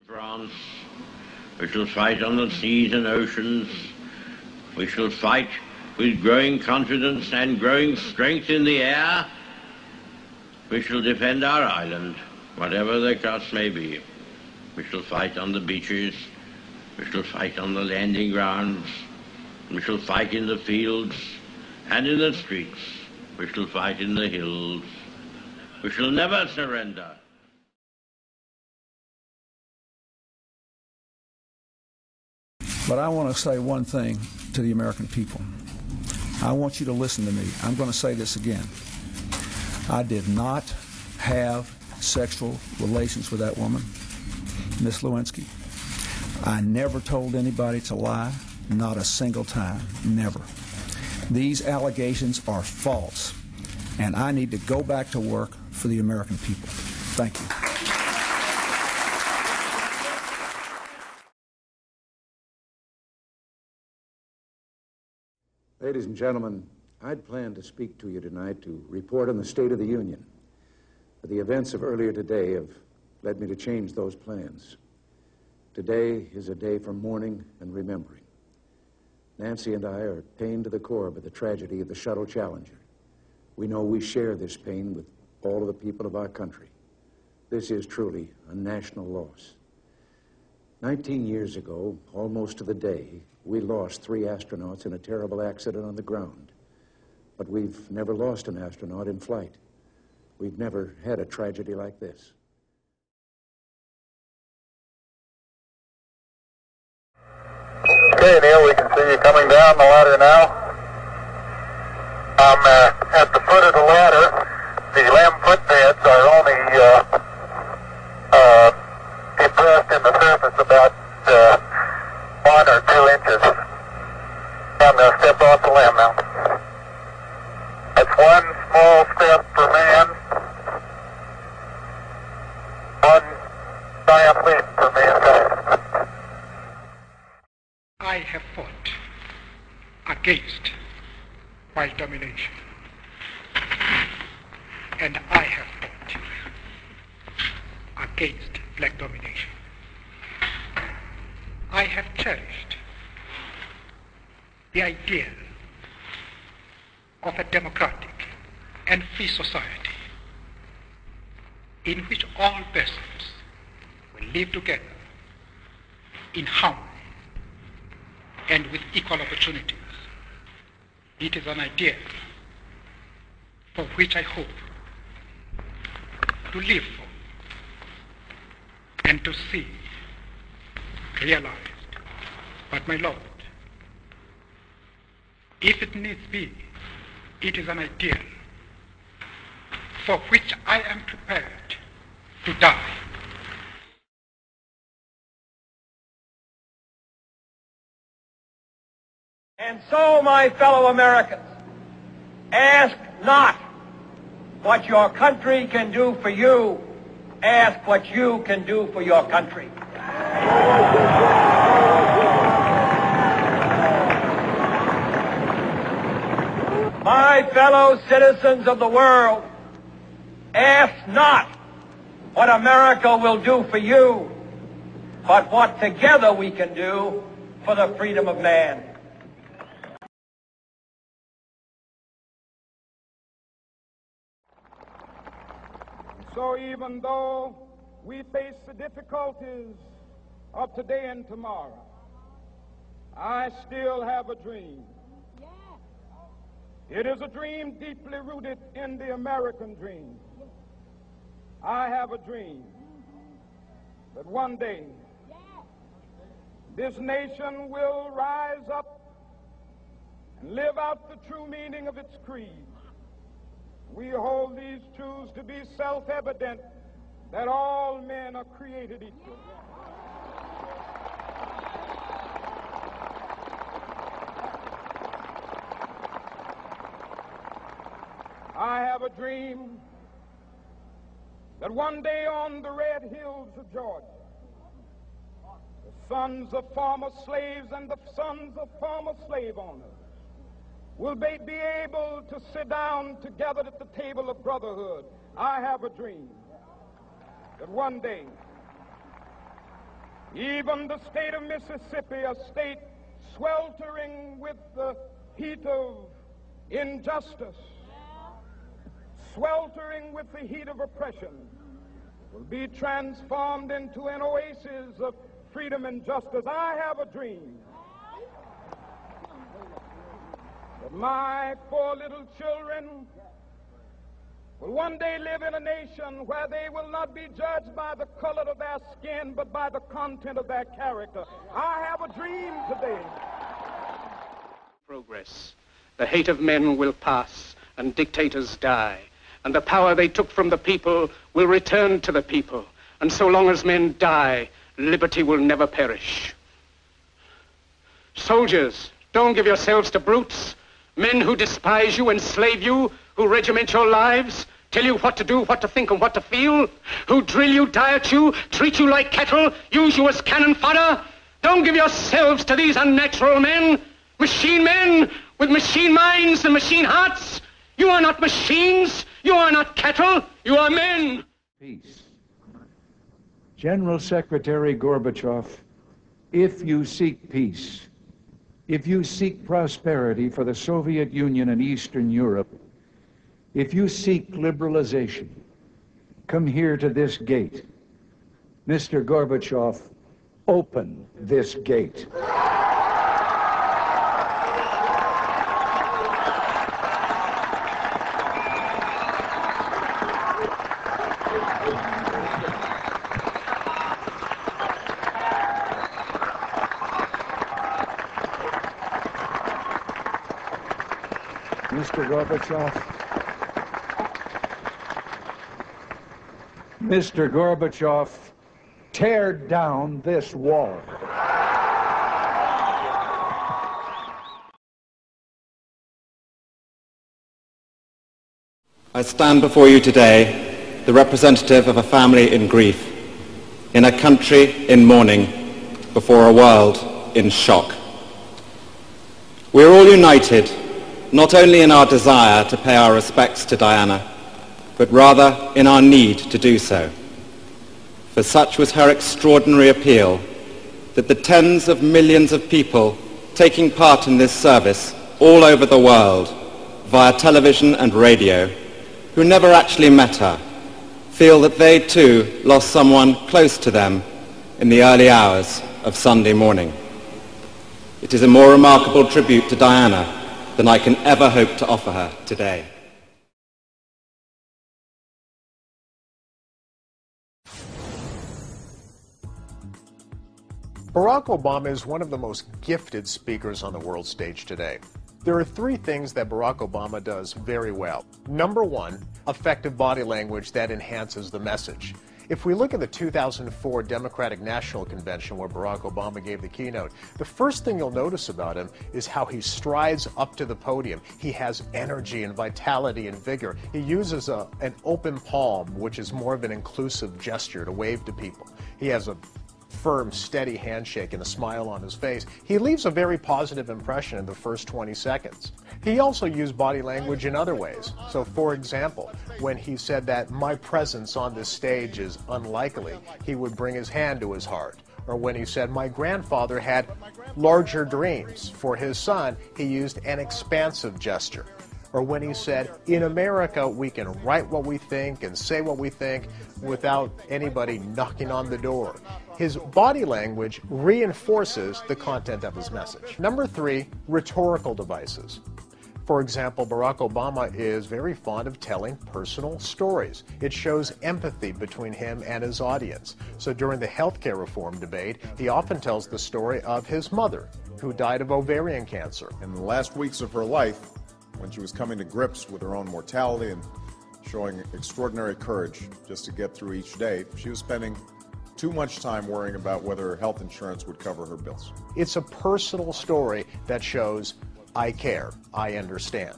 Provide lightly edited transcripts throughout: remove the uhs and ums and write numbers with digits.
France, we shall fight on the seas and oceans, we shall fight with growing confidence and growing strength in the air, we shall defend our island, whatever the cost may be. We shall fight on the beaches, we shall fight on the landing grounds, we shall fight in the fields and in the streets, we shall fight in the hills, we shall never surrender. But I want to say one thing to the American people. I want you to listen to me. I'm going to say this again. I did not have sexual relations with that woman, Miss Lewinsky. I never told anybody to lie, not a single time, never. These allegations are false, and I need to go back to work for the American people. Thank you. Ladies and gentlemen, I'd planned to speak to you tonight to report on the State of the Union. But the events of earlier today have led me to change those plans. Today is a day for mourning and remembering. Nancy and I are pained to the core by the tragedy of the Shuttle Challenger. We know we share this pain with all of the people of our country. This is truly a national loss. 19 years ago, almost to the day, we lost 3 astronauts in a terrible accident on the ground. But we've never lost an astronaut in flight. We've never had a tragedy like this. Okay, Neil, we can see you coming down the ladder now. I'm at the foot of the ladder. The limb footbeds are only depressed in the surface about 1 or 2 inches. I'm going to step off the limb now. That's one small step for man, one giant leap for mankind. I have fought against white domination, and I have fought against black domination. I have cherished the idea of a democratic and free society in which all persons will live together in harmony and with equal opportunities. It is an idea for which I hope to live for and to see realized. But my Lord, if it needs be, it is an ideal for which I am prepared to die. And so, my fellow Americans, ask not what your country can do for you, ask what you can do for your country. My fellow citizens of the world, ask not what America will do for you, but what together we can do for the freedom of man. So even though we face the difficulties of today and tomorrow, I still have a dream. It is a dream deeply rooted in the American dream. I have a dream that one day this nation will rise up and live out the true meaning of its creed. We hold these truths to be self-evident, that all men are created equal. I have a dream that one day on the red hills of Georgia, the sons of former slaves and the sons of former slave owners will be able to sit down together at the table of brotherhood. I have a dream that one day Even the state of Mississippi, a state sweltering with the heat of injustice, sweltering with the heat of oppression, will be transformed into an oasis of freedom and justice. I have a dream that my poor little children will one day live in a nation where they will not be judged by the color of their skin, but by the content of their character. I have a dream today. Progress. The hate of men will pass, and dictators die, and the power they took from the people will return to the people. And so long as men die, liberty will never perish. Soldiers, don't give yourselves to brutes, men who despise you, enslave you, who regiment your lives, tell you what to do, what to think, and what to feel, who drill you, diet you, treat you like cattle, use you as cannon fodder. Don't give yourselves to these unnatural men with machine minds and machine hearts. You are not machines, you are not cattle, you are men. Peace. General Secretary Gorbachev, if you seek peace, if you seek prosperity for the Soviet Union and Eastern Europe, if you seek liberalization, come here to this gate. Mr. Gorbachev, open this gate. Mr. Gorbachev, Mr. Gorbachev, tear down this wall. I stand before you today, the representative of a family in grief, in a country in mourning, before a world in shock. We are all united, not only in our desire to pay our respects to Diana, but rather in our need to do so. For such was her extraordinary appeal that the tens of millions of people taking part in this service all over the world, via television and radio, who never actually met her, feel that they too lost someone close to them in the early hours of Sunday morning. It is a more remarkable tribute to Diana than I can ever hope to offer her today. Barack Obama is one of the most gifted speakers on the world stage today. There are three things that Barack Obama does very well. Number one, effective body language that enhances the message. If we look at the 2004 Democratic National Convention where Barack Obama gave the keynote, the first thing you'll notice about him is how he strides up to the podium. He has energy and vitality and vigor. He uses an open palm, which is more of an inclusive gesture to wave to people. He has a firm, steady handshake and a smile on his face. He leaves a very positive impression in the first 20 seconds. He also used body language in other ways. So, for example, when he said that my presence on this stage is unlikely, he would bring his hand to his heart. Or when he said my grandfather had larger dreams for his son, he used an expansive gesture. Or when he said, in America, we can write what we think and say what we think without anybody knocking on the door. His body language reinforces the content of his message. Number three, rhetorical devices. For example, Barack Obama is very fond of telling personal stories. It shows empathy between him and his audience. So during the healthcare reform debate, he often tells the story of his mother, who died of ovarian cancer. In the last weeks of her life, when she was coming to grips with her own mortality and showing extraordinary courage just to get through each day, she was spending too much time worrying about whether her health insurance would cover her bills. It's a personal story that shows, I care, I understand.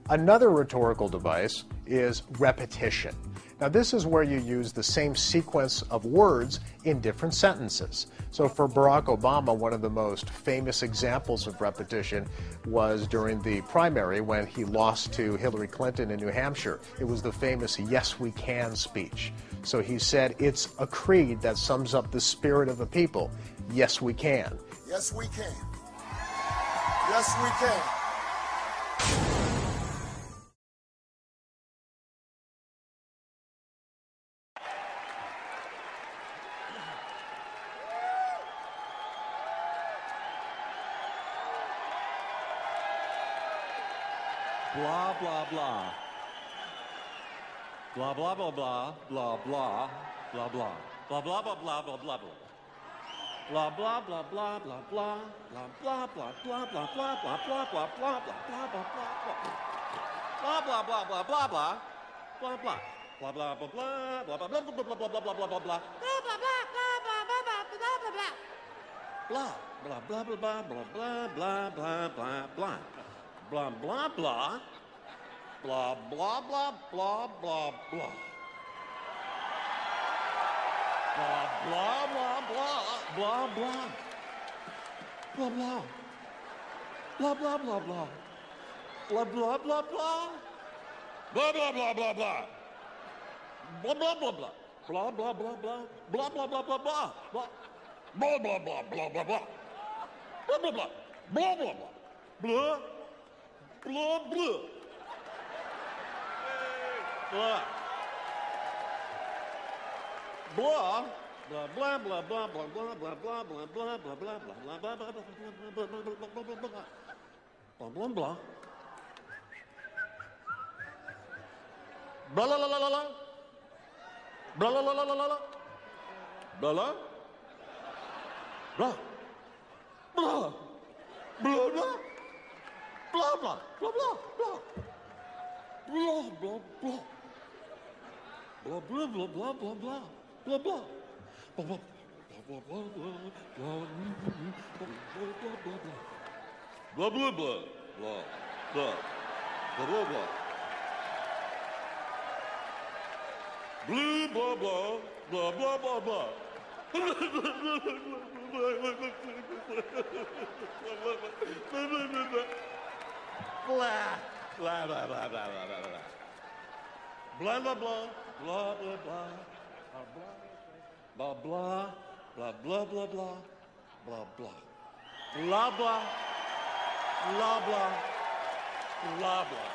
Another rhetorical device is repetition. Now, this is where you use the same sequence of words in different sentences. So for Barack Obama, one of the most famous examples of repetition was during the primary when he lost to Hillary Clinton in New Hampshire. It was the famous "Yes, we can" speech. So he said it's a creed that sums up the spirit of the people. Yes, we can. Yes, we can. Yes, we can. Blah, blah, blah. Blah, blah, blah, blah, blah, blah, blah, blah. Blah, blah, blah, blah, blah, blah, blah. Blah, blah, blah, blah, blah, blah. Blah, blah, blah, blah, blah, blah, blah, blah, blah, blah, blah, blah, blah, blah, blah, blah, blah, blah, blah. Blah, blah. Blah, blah, blah, blah, blah, blah, blah, blah, blah, blah, blah, blah, blah, blah, blah. Blah, blah, blah, blah, blah, blah, blah, blah, blah, blah. Blah, blah, blah. Blah, blah, blah, blah, blah, blah. Blah, blah, blah, blah, blah, blah. Blah, blah. Blah, blah, blah, blah. Blah, blah, blah, blah. Blah, blah, blah, blah, blah. Blah, blah, blah, blah. Blah, blah, blah, blah. Blah, blah, blah, blah, blah. Blah, blah, blah, blah, blah, blah. Blah, blah, blah. Blah, blah, blah. Blah. Blah, blah. Blah. Blah. Blah, blah, blah, blah, blah, blah, blah, blah, blah, blah, blah, blah, blah, blah, blah, blah, blah, blah, blah, blah. Blah, la, la, la, la, la. Blah, la, la, la, la, la, la. Blah, la. Blah. Blah. Blah, blah. Blah, blah, blah, blah, blah. Blah, blah, blah. Blah, blah, blah, blah, blah, blah. Blah, blah. Blah, blah, blah, blah, blah, blah. Blah, blah, blah, blah. Blah, blah, blah. Blah, blah. Blah, blah, blah. Blah, blah, blah. Blah, blah, blah, blah. Blah, blah, blah, blah, blah, blah, blah. Blah, blah, blah, blah, blah, blah. Blah, blah, blah, blah, blah, blah, blah, blah. Blah, blah, blah, blah, blah, blah.